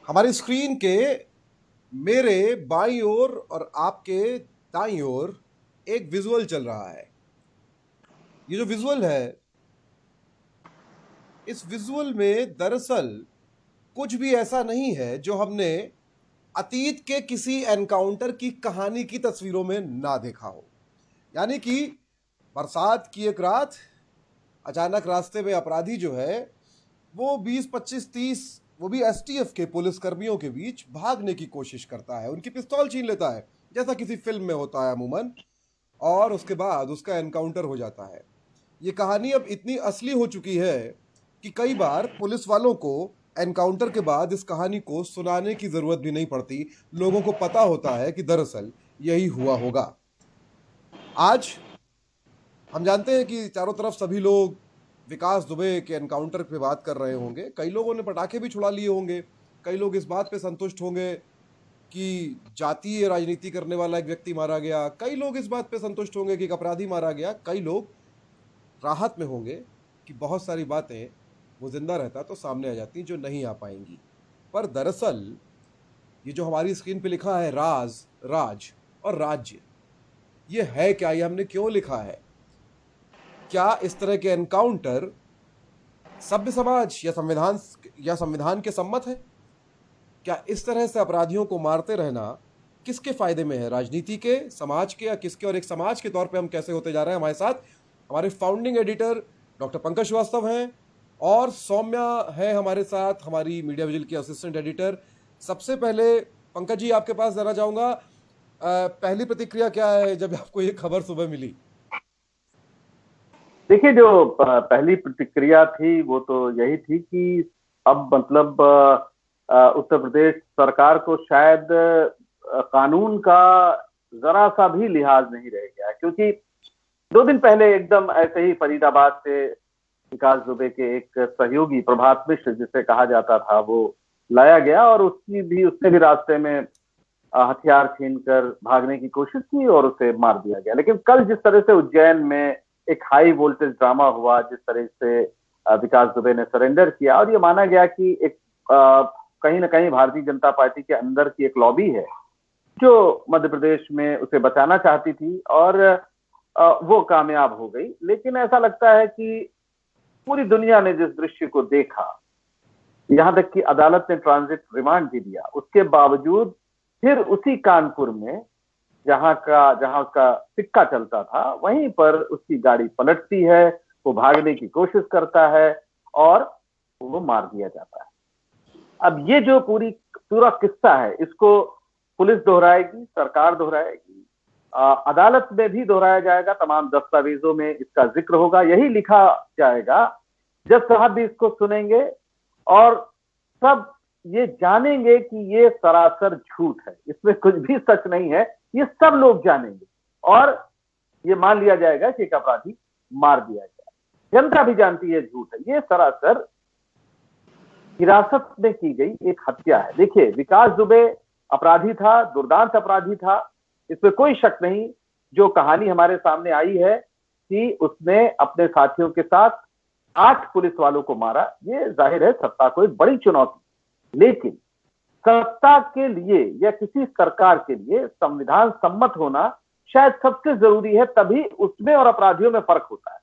हमारी स्क्रीन के मेरे बाईं ओर और आपके दाईं ओर एक विजुअल चल रहा है। ये जो विजुअल है, इस विजुअल में दरअसल कुछ भी ऐसा नहीं है जो हमने अतीत के किसी एनकाउंटर की कहानी की तस्वीरों में ना देखा हो। यानी कि बरसात की एक रात अचानक रास्ते में अपराधी जो है वो 20, 25, 30, वो भी एसटीएफ के पुलिस कर्मियों के बीच भागने की कोशिश करता है, उनकी पिस्तौल छीन लेता है जैसा किसी फिल्म में होता है अमूमन, और उसके बाद उसका एनकाउंटर हो जाता है। ये कहानी अब इतनी असली हो चुकी है कि कई बार पुलिस वालों को एनकाउंटर के बाद इस कहानी को सुनाने की जरूरत भी नहीं पड़ती। लोगों को पता होता है कि दरअसल यही हुआ होगा। आज हम जानते हैं कि चारों तरफ सभी लोग विकास दुबे के एनकाउंटर पे बात कर रहे होंगे। कई लोगों ने पटाखे भी छुड़ा लिए होंगे। कई लोग इस बात पे संतुष्ट होंगे कि जातीय राजनीति करने वाला एक व्यक्ति मारा गया। कई लोग इस बात पे संतुष्ट होंगे कि एक अपराधी मारा गया। कई लोग राहत में होंगे कि बहुत सारी बातें वो जिंदा रहता तो सामने आ जाती जो नहीं आ पाएंगी। पर दरअसल ये जो हमारी स्क्रीन पे लिखा है राज, राज और राज्य, ये है क्या? ये हमने क्यों लिखा है? क्या इस तरह के एनकाउंटर सभ्य समाज या संविधान के सम्मत है? क्या इस तरह से अपराधियों को मारते रहना किसके फायदे में है? राजनीति के, समाज के, या किसके? और एक समाज के तौर पे हम कैसे होते जा रहे हैं? हमारे साथ हमारे founding editor doctor Pankaj Shrivastava हैं और सौम्या है हमारे साथ, हमारी मीडिया विजिल की असिस्टेंट एडिटर। सबसे पहले पंकज जी आपके पास जाना चाहूंगा। पहली प्रतिक्रिया क्या है जब आपको ये खबर सुबह मिली? देखिए, जो पहली प्रतिक्रिया थी वो तो यही थी कि अब मतलब उत्तर प्रदेश सरकार को शायद कानून का जरा सा भी लिहाज नहीं रह गया, क्योंकि 2 दिन पहले एकदम ऐसे ही फरीदाबाद से विकास दुबे के एक सहयोगी प्रभात मिश्र, जिसे कहा जाता था, वो लाया गया और उसने भी रास्ते में हथियार छीनकर भागने की कोशिश की और उसे मार दिया गया। लेकिन कल जिस तरह से उज्जैन में एक हाई वोल्टेज ड्रामा हुआ, जिस तरह से विकास दुबे ने सरेंडर किया और ये माना गया कि एक कहीं ना कहीं भारतीय जनता पार्टी के अंदर की एक लॉबी है जो मध्य प्रदेश में उसे बचाना चाहती थी और वो कामयाब हो गई। लेकिन ऐसा लगता है कि पूरी दुनिया ने जिस दृश्य को देखा, यहां तक कि अदालत ने ट्रांजिट रिमांड भी दिया, उसके बावजूद फिर उसी कानपुर में जहां उसका सिक्का चलता था, वहीं पर उसकी गाड़ी पलटती है, वो भागने की कोशिश करता है और वो मार दिया जाता है। अब ये जो पूरा किस्सा है, इसको पुलिस दोहराएगी, सरकार दोहराएगी, अदालत में भी दोहराया जाएगा, तमाम दस्तावेजों में इसका जिक्र होगा, यही लिखा जाएगा। जज साहब भी इसको सुनेंगे और सब ये जानेंगे कि ये सरासर झूठ है, इसमें कुछ भी सच नहीं है, ये सब लोग जानेंगे और ये मान लिया जाएगा कि एक अपराधी मार दिया गया। जनता भी जानती है झूठ है, ये सरासर हिरासत में की गई एक हत्या है। देखिए, विकास दुबे अपराधी था, दुर्दांत अपराधी था, इसमें कोई शक नहीं। जो कहानी हमारे सामने आई है कि उसने अपने साथियों के साथ 8 पुलिस वालों को मारा, ये जाहिर है सत्ता को एक बड़ी चुनौती। लेकिन सत्ता के लिए या किसी सरकार के लिए संविधान सम्मत होना शायद सबसे जरूरी है, तभी उसमें और अपराधियों में फर्क होता है।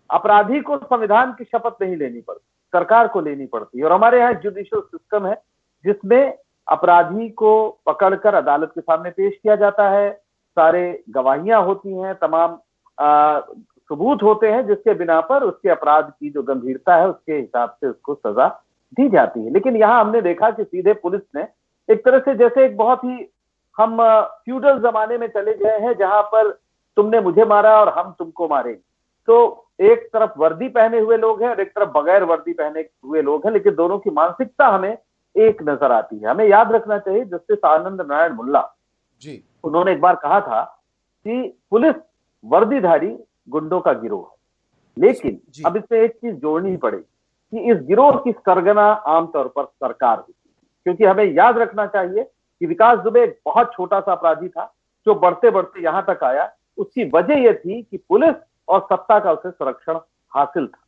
अपराधी को संविधान की शपथ नहीं लेनी पड़ती, सरकार को लेनी पड़ती है। और हमारे यहाँ जुडिशियल सिस्टम है जिसमें अपराधी को पकड़कर अदालत के सामने पेश किया जाता है, सारे गवाहियां होती हैं, तमाम सबूत होते हैं, जिसके बिना पर उसके अपराध की जो गंभीरता है उसके हिसाब से उसको सजा दी जाती है। लेकिन यहाँ हमने देखा कि सीधे पुलिस ने एक तरह से, जैसे एक बहुत ही हम फ्यूडल जमाने में चले गए हैं जहां पर तुमने मुझे मारा और हम तुमको मारे। तो एक तरफ वर्दी पहने हुए लोग हैं और एक तरफ बगैर वर्दी पहने हुए लोग हैं, लेकिन दोनों की मानसिकता हमें एक नजर आती है। हमें याद रखना चाहिए, जस्टिस आनंद नारायण मुल्ला जी। उन्होंने एक बार कहा था कि पुलिस वर्दीधारी गुंडों का गिरोह है, लेकिन जी। अब इसमें एक चीज जोड़नी पड़ेगी कि इस गिरोह की सरगना आमतौर पर सरकार होती है। क्योंकि हमें याद रखना चाहिए कि विकास दुबे एक बहुत छोटा सा अपराधी था जो बढ़ते बढ़ते यहां तक आया। उसकी वजह यह थी कि पुलिस और सत्ता का उसे संरक्षण हासिल था।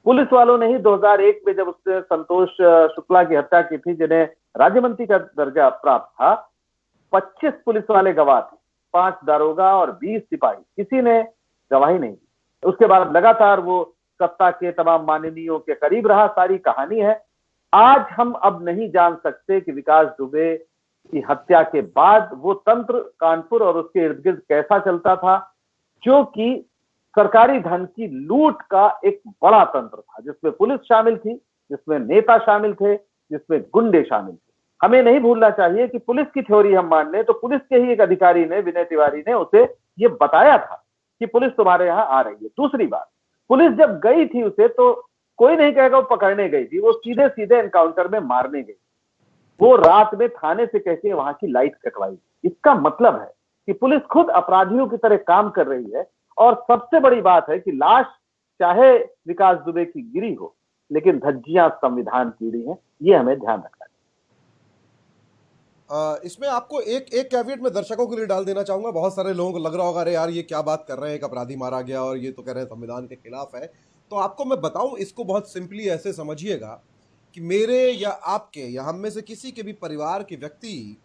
पुलिस वालों ने ही 2001 में जब उसने संतोष शुक्ला की हत्या की थी, जिन्हें राज्य मंत्री का दर्जा प्राप्त था, 25 पुलिस वाले गवाह थे, 5 दारोगा और 20 सिपाही, किसी ने गवाही नहीं दी। उसके बाद लगातार वो सत्ता के तमाम माननीयों के करीब रहा, सारी कहानी है। आज हम अब नहीं जान सकते कि विकास दुबे की हत्या के बाद वो तंत्र कानपुर और उसके इर्द गिर्द कैसा चलता था, जो कि सरकारी धन की लूट का एक बड़ा तंत्र था, जिसमें पुलिस शामिल थी, जिसमें नेता शामिल थे, जिसमें गुंडे शामिल थे। हमें नहीं भूलना चाहिए कि पुलिस की थ्योरी हम मान लें तो पुलिस के ही एक अधिकारी ने, विनय तिवारी ने उसे ये बताया था कि पुलिस तुम्हारे यहां आ रही है। दूसरी बात, पुलिस जब गई थी उसे, तो कोई नहीं कहेगा वो पकड़ने गई थी, वो सीधे सीधे एनकाउंटर में मारने गई। वो रात में थाने से कह के वहां की लाइट कटवाई। इसका मतलब है कि पुलिस खुद अपराधियों की तरह काम कर रही है। और सबसे बड़ी बात है कि लाश चाहे विकास दुबे की गिरी हो, लेकिन धज्जियां संविधान की उड़ी हैं, ये हमें ध्यान रखना है। इसमें आपको एक एक कैविएट में दर्शकों के लिए डाल देना चाहूंगा। बहुत सारे लोगों को लग रहा होगा अरे यार ये क्या बात कर रहे हैं, एक अपराधी मारा गया और ये तो कह रहे हैं संविधान के खिलाफ है। तो आपको मैं बताऊं, इसको बहुत सिंपली ऐसे समझिएगा कि मेरे या आपके या हम में से किसी के भी परिवार के व्यक्ति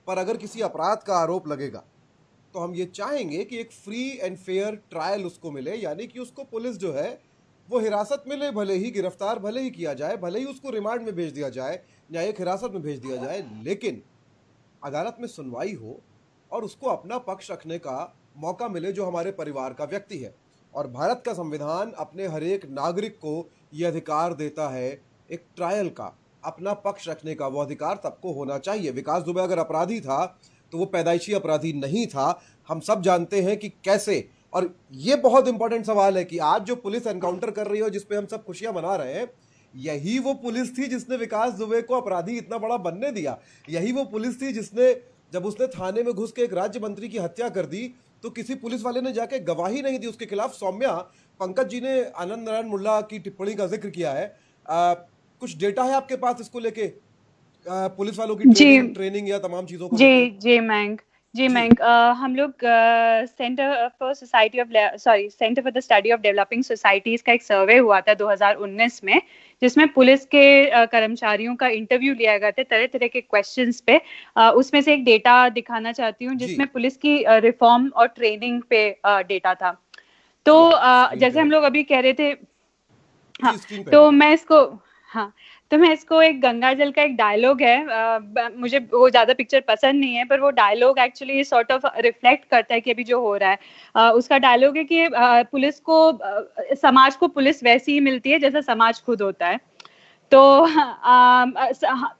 पर अगर किसी अपराध का आरोप लगेगा तो हम ये चाहेंगे कि एक फ्री एंड फेयर ट्रायल उसको मिले, यानी कि उसको पुलिस जो है वो हिरासत में ले, भले ही गिरफ्तार भले ही किया जाए, भले ही उसको रिमांड में भेज दिया जाए, न्यायिक हिरासत में भेज दिया जाए, लेकिन अदालत में सुनवाई हो और उसको अपना पक्ष रखने का मौका मिले जो हमारे परिवार का व्यक्ति है। और भारत का संविधान अपने हर एक नागरिक को यह अधिकार देता है एक ट्रायल का, अपना पक्ष रखने का। वो अधिकार सबको होना चाहिए। विकास दुबे अगर अपराधी था तो वो पैदाइशी अपराधी नहीं था। हम सब जानते हैं कि कैसे, और ये बहुत इंपॉर्टेंट सवाल है कि आज जो पुलिस एनकाउंटर कर रही है और जिसपे हम सब खुशियां मना रहे हैं, यही वो पुलिस थी जिसने विकास दुबे को अपराधी इतना बड़ा बनने दिया। यही वो पुलिस थी जिसने, जब उसने थाने में घुस के एक राज्य मंत्री की हत्या कर दी तो किसी पुलिस वाले ने जाके गवाही नहीं दी उसके खिलाफ। सौम्या, पंकज जी ने आनंद नारायण मुल्ला की टिप्पणी का जिक्र किया है। कुछ डेटा है आपके पास इसको लेके, पुलिस वालों की ट्रेनिंग या तमाम चीजों को लेके? जी मैंग, हम लोग centre for the study of developing societies का एक सर्वे हुआ था 2019 में, जिसमें पुलिस के कर्मचारियों का इंटरव्यू लिया गया था तरह तरह के क्वेश्चंस पे। उसमें से एक डेटा दिखाना चाहती हूँ जिसमें पुलिस की रिफॉर्म और ट्रेनिंग पे डेटा था। तो जैसे हम लोग अभी कह रहे थे, हाँ, तो मैं इसको एक गंगा जल का एक डायलॉग है, मुझे वो ज्यादा पिक्चर पसंद नहीं है, पर वो dialogue actually sort of reflect करता है कि अभी जो हो रहा है। उसका डायलॉग है कि पुलिस को, समाज को पुलिस वैसी ही मिलती है जैसा समाज खुद होता है। तो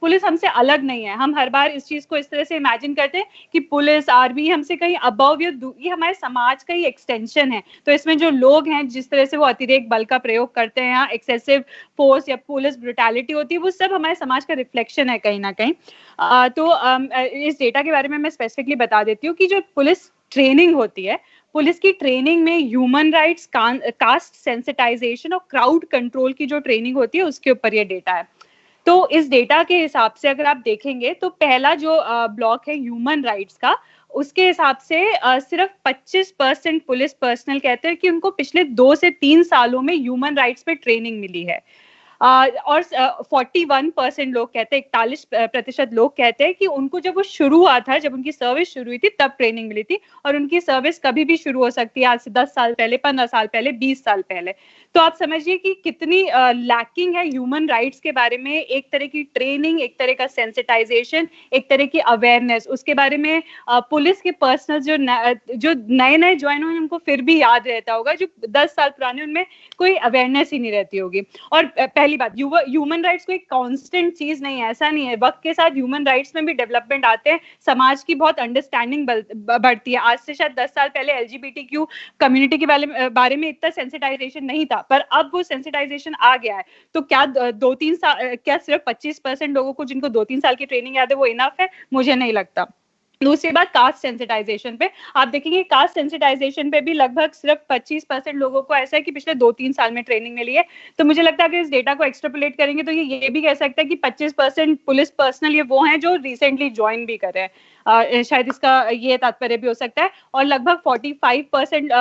पुलिस हमसे अलग नहीं है। हम हर बार इस चीज को इस तरह से इमेजिन करते हैं कि पुलिस आर्मी हमसे कहीं अबव या ये हमारे समाज का ही एक्सटेंशन है। तो इसमें जो लोग हैं, जिस तरह से वो अतिरेक बल का प्रयोग करते हैं या एक्सेसिव फोर्स या पुलिस ब्रुटैलिटी होती है, वो सब हमारे समाज का रिफ्लेक्शन है कहीं ना कहीं। तो इस डेटा के बारे में मैं स्पेसिफिकली बता देती हूँ कि जो पुलिस ट्रेनिंग होती है, पुलिस की ट्रेनिंग में ह्यूमन राइट्स, कास्ट सेंसिटाइजेशन और क्राउड कंट्रोल की जो ट्रेनिंग होती है उसके ऊपर ये डेटा है। तो इस डेटा के हिसाब से अगर आप देखेंगे तो पहला जो ब्लॉक है ह्यूमन राइट्स का, उसके हिसाब से सिर्फ 25% पुलिस पर्सनल कहते हैं कि उनको पिछले 2 से 3 सालों में ह्यूमन राइट्स पे ट्रेनिंग मिली है। और 41% लोग कहते हैं, 41% लोग कहते हैं कि उनको जब वो शुरू हुआ था, जब उनकी सर्विस शुरू हुई थी तब ट्रेनिंग मिली थी, और उनकी सर्विस कभी भी शुरू हो सकती है, आज से 10 साल पहले, 15 साल पहले, 20 साल पहले। तो आप समझिए कि कितनी लैकिंग है ह्यूमन राइट्स के बारे में। एक तरह की ट्रेनिंग, एक तरह का सेंसिटाइजेशन, एक तरह की अवेयरनेस उसके बारे में पुलिस के पर्सनल जो नए नए ज्वाइन हुए उनको फिर भी याद रहता होगा, जो 10 साल पुराने उनमें कोई अवेयरनेस ही नहीं रहती होगी। और पहली बात, ह्यूमन राइट्स कोई कांस्टेंट चीज नहीं है, ऐसा नहीं है। वक्त के साथ ह्यूमन राइट्स में भी डेवलपमेंट आते हैं, समाज की बहुत अंडरस्टैंडिंग बढ़ती है। आज से शायद 10 साल पहले LGBTQ कम्युनिटी के बारे में इतना सेंसिटाइजेशन नहीं था, पर अब वो सेंसिटाइजेशन आ गया है। तो क्या 2-3 साल, क्या सिर्फ 25% लोगों को जिनको 2-3 साल की ट्रेनिंग याद है वो इनफ है? मुझे नहीं लगता। दूसरी बात, कास्ट सेंसिटाइजेशन पे आप देखेंगे, कास्ट सेंसिटाइजेशन पे भी लगभग सिर्फ 25% लोगों को ऐसा है कि पिछले 2-3 साल में ट्रेनिंग मिली है। तो मुझे लगता है कि इस डेटा को एक्सट्रापोलेट करेंगे तो ये भी कह सकते हैं कि 25% पुलिस पर्सनल ये वो हैं जो रिसेंटली ज्वाइन भी कर रहे हैं। शायद इसका ये तात्पर्य भी हो सकता है। और लगभग 45%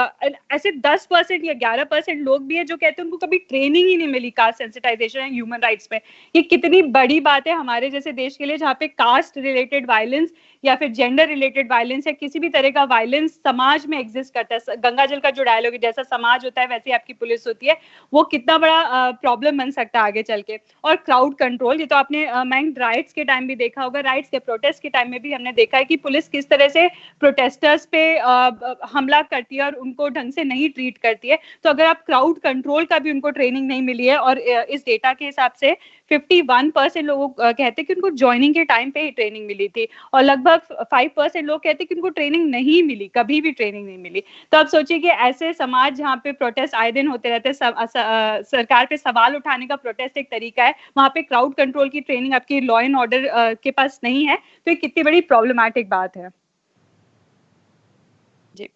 ऐसे 10% या 11% लोग भी है जो कहते हैं उनको कभी ट्रेनिंग ही नहीं मिली caste sensitisation and human rights पे। ये कितनी बड़ी बात है हमारे जैसे देश के लिए, जहाँ पे कास्ट रिलेटेड वायलेंस या फिर जेंडर रिलेटेड वायलेंस या किसी भी तरह का वायलेंस समाज में एग्जिस्ट करता है। गंगा जल का जो डायलॉग है, जैसा समाज होता है वैसे आपकी पुलिस होती है, वो कितना बड़ा प्रॉब्लम बन सकता है आगे चल के। और क्राउड कंट्रोल, ये तो आपने मैंग राइट्स के टाइम भी देखा होगा, राइट्स के प्रोटेस्ट के टाइम में भी हमने देखा है कि पुलिस किस तरह से प्रोटेस्टर्स पे हमला करती है और उनको ढंग से नहीं ट्रीट करती है। तो अगर आप क्राउड कंट्रोल का भी उनको ट्रेनिंग नहीं मिली है, और इस डेटा के हिसाब से 51% लोग कहते हैं कि उनको ज्वाइनिंग के टाइम पे ही ट्रेनिंग मिली थी, और लगभग 5% लोग कहते हैं कि उनको ट्रेनिंग नहीं मिली, कभी भी ट्रेनिंग नहीं मिली। तो आप सोचिए कि ऐसे समाज जहाँ पे प्रोटेस्ट आए दिन होते रहते हैं, सरकार पे सवाल उठाने का प्रोटेस्ट एक तरीका है, वहां पे क्राउड कंट्रोल की ट्रेनिंग आपकी लॉ एंड ऑर्डर के पास नहीं है, तो ये कितनी बड़ी प्रॉब्लमैटिक बात है। जी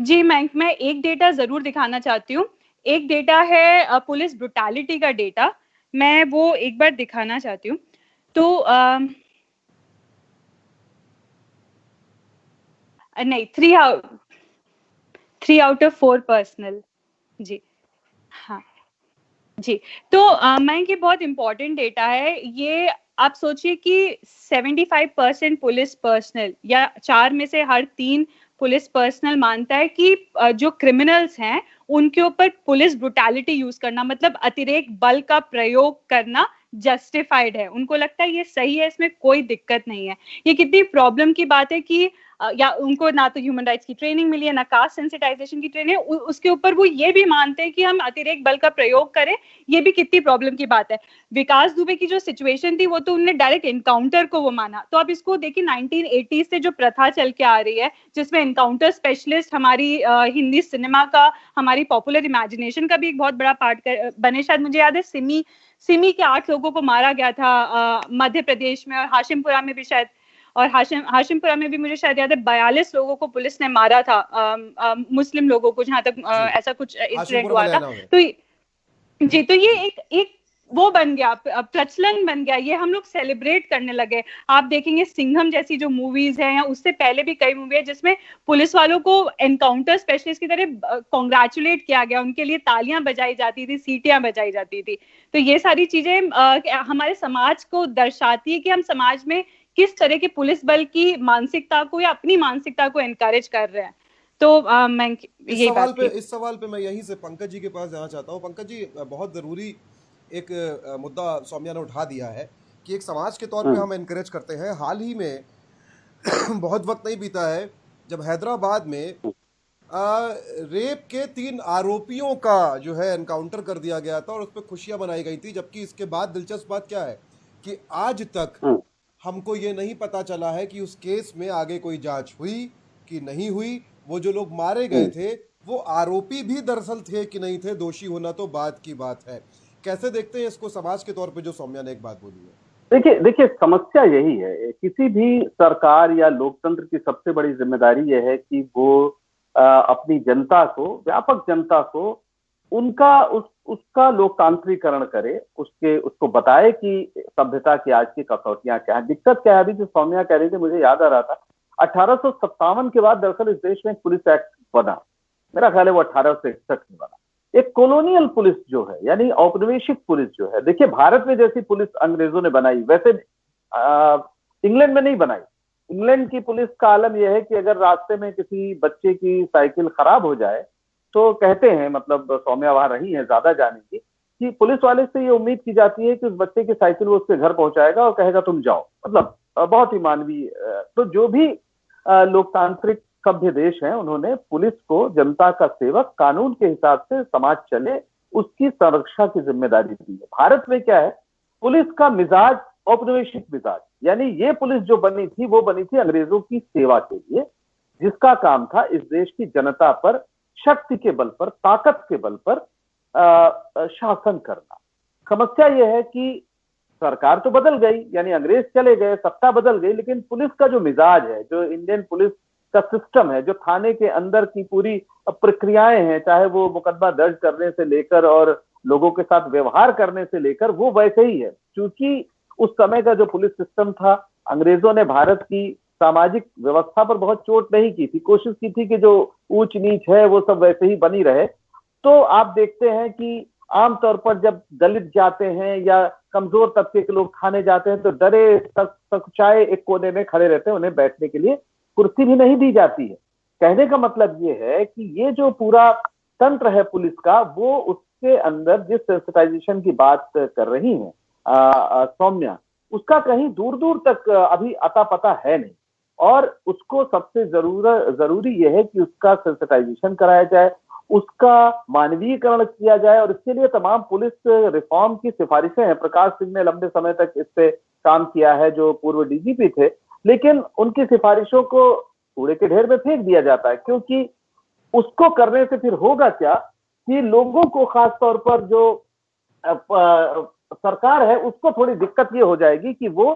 जी मैं एक डेटा जरूर दिखाना चाहती हूँ। एक डेटा है पुलिस ब्रुटैलिटी का डेटा, मैं वो एक बार दिखाना चाहती हूँ। तो नहीं, 3 आउट ऑफ 4 पर्सनल। जी हाँ जी। तो मैं ये बहुत इंपॉर्टेंट डेटा है ये। आप सोचिए कि 75% पुलिस पर्सनल या 4 में से हर 3 पुलिस पर्सनल मानता है कि जो क्रिमिनल्स हैं उनके ऊपर पुलिस ब्रुटैलिटी यूज करना, मतलब अतिरेक बल का प्रयोग करना जस्टिफाइड है। उनको लगता है ये सही है, इसमें कोई दिक्कत नहीं है। ये कितनी प्रॉब्लम की बात है कि या उनको ना तो ह्यूमन राइट्स की ट्रेनिंग मिली है, ना कास्ट सेंसिटाइजेशन की ट्रेनिंग, उसके ऊपर वो ये भी मानते हैं कि हम अतिरेक बल का प्रयोग करें। ये भी कितनी प्रॉब्लम की बात है। विकास दुबे की जो सिचुएशन थी वो तो उन्होंने डायरेक्ट एनकाउंटर को वो माना। तो आप इसको देखिए, 1980 से जो प्रथा चल के आ रही है जिसमें एनकाउंटर स्पेशलिस्ट हमारी हिंदी सिनेमा का, हमारी पॉपुलर इमेजिनेशन का भी एक बहुत बड़ा पार्ट बने। शायद मुझे याद है सिमी के 8 लोगों को मारा गया था मध्य प्रदेश में, और हाशिमपुरा में भी शायद, और हाशिमपुरा में भी मुझे शायद याद है 42 लोगों को पुलिस ने मारा था, मुस्लिम लोगों को, जहां तक ऐसा कुछ इंसिडेंट हुआ था। तो जी, तो ये एक वो बन गया, प्रचलन बन गया, ये हम लोग सेलिब्रेट करने लगे। आप देखेंगे सिंघम जैसी जो मूवीज है, या उससे पहले भी कई मूवी है जिसमें पुलिस वालों को एनकाउंटर स्पेशलिस्ट की तरह कॉन्ग्रेचुलेट किया गया, उनके लिए तालियां बजाई जाती थी, सीटियां बजाई जाती थी। तो ये सारी चीजें हमारे समाज को दर्शाती है कि हम समाज में किस तरह के पुलिस बल की मानसिकता को या अपनी मानसिकता को एनकरेज कर रहे हैं। तो मैं इस सवाल पे मैं यहीं से पंकज जी के पास जाना चाहता हूँ। पंकज जी, बहुत ज़रूरी एक मुद्दा सौम्या ने उठा दिया है कि एक समाज के तौर पे हम एनकरेज करते हैं। हाल ही में बहुत वक्त नहीं बीता है जब हैदराबाद में रेप के 3 आरोपियों का जो है एनकाउंटर कर दिया गया था और उस पर खुशियां मनाई गई थी। जबकि इसके बाद दिलचस्प बात क्या है कि आज तक हमको ये नहीं पता चला है कि उस केस में आगे कोई जांच हुई कि नहीं हुई। वो जो लोग मारे गए थे वो आरोपी भी दरअसल थे कि नहीं थे, दोषी होना तो बात की बात है। कैसे देखते हैं इसको समाज के तौर पे, जो सौम्या ने एक बात बोली है? देखिए समस्या यही है, किसी भी सरकार या लोकतंत्र की सबसे बड़ी जिम्मेदारी यह है कि वो अपनी जनता को, व्यापक जनता को, उसका लोकतांत्रिकरण करे, उसको बताए कि सभ्यता की आज की कसौटियां क्या है, दिक्कत क्या है। अभी जो सौम्या कह रही थी मुझे याद आ रहा था, 1857 के बाद दरअसल इस देश में पुलिस एक्ट बना, मेरा ख्याल है वो 1861 में बना। एक कॉलोनियल पुलिस जो है, यानी औपनिवेशिक पुलिस जो है, देखिए भारत में जैसी पुलिस अंग्रेजों ने बनाई वैसे इंग्लैंड में नहीं बनाई। इंग्लैंड की पुलिस का आलम यह है कि अगर रास्ते में किसी बच्चे की साइकिल खराब हो जाए तो कहते हैं, मतलब सौम्या वहां रही है, ज्यादा जानेंगी, कि पुलिस वाले से ये उम्मीद की जाती है कि उस बच्चे की साइकिल वो उसके घर पहुंचाएगा और कहेगा तुम जाओ, मतलब बहुत ही मानवीय। तो जो भी लोकतांत्रिक सभ्य देश हैं उन्होंने पुलिस को जनता का सेवक, कानून के हिसाब से समाज चले उसकी संरक्षा की जिम्मेदारी दी है। भारत में क्या है, पुलिस का मिजाज औपनिवेशिक मिजाज, यानी ये पुलिस जो बनी थी वो बनी थी अंग्रेजों की सेवा के लिए, जिसका काम था इस देश की जनता पर शक्ति के बल पर, ताकत के बल पर शासन करना। समस्या यह है कि सरकार तो बदल गई, यानी अंग्रेज चले गए, सत्ता बदल गई, लेकिन पुलिस का जो मिजाज है, जो इंडियन पुलिस का सिस्टम है, जो थाने के अंदर की पूरी प्रक्रियाएं हैं, चाहे वो मुकदमा दर्ज करने से लेकर और लोगों के साथ व्यवहार करने से लेकर, वो वैसे ही है। क्योंकि उस समय का जो पुलिस सिस्टम था, अंग्रेजों ने भारत की सामाजिक व्यवस्था पर बहुत चोट नहीं की थी, कोशिश की थी कि जो ऊंच नीच है वो सब वैसे ही बनी रहे। तो आप देखते हैं कि आमतौर पर जब दलित जाते हैं या कमजोर तबके के लोग थाने जाते हैं तो डरे सकुचाए एक कोने में खड़े रहते हैं, उन्हें बैठने के लिए कुर्सी भी नहीं दी जाती है। कहने का मतलब ये है कि ये जो पूरा तंत्र है पुलिस का, वो उसके अंदर जिस सेंसिटाइजेशन की बात कर रही है सौम्या, उसका कहीं दूर दूर तक अभी अता पता है नहीं। और उसको सबसे जरूरी यह है कि उसका सेंसिटाइजेशन कराया जाए, उसका मानवीयकरण किया जाए, और इसके लिए तमाम पुलिस रिफॉर्म की सिफारिशें हैं। प्रकाश सिंह ने लंबे समय तक इस पे काम किया है, जो पूर्व डीजीपी थे, लेकिन उनकी सिफारिशों को कूड़े के ढेर में फेंक दिया जाता है, क्योंकि उसको करने से फिर होगा क्या कि लोगों को, खासतौर पर जो सरकार है, उसको थोड़ी दिक्कत ये हो जाएगी कि वो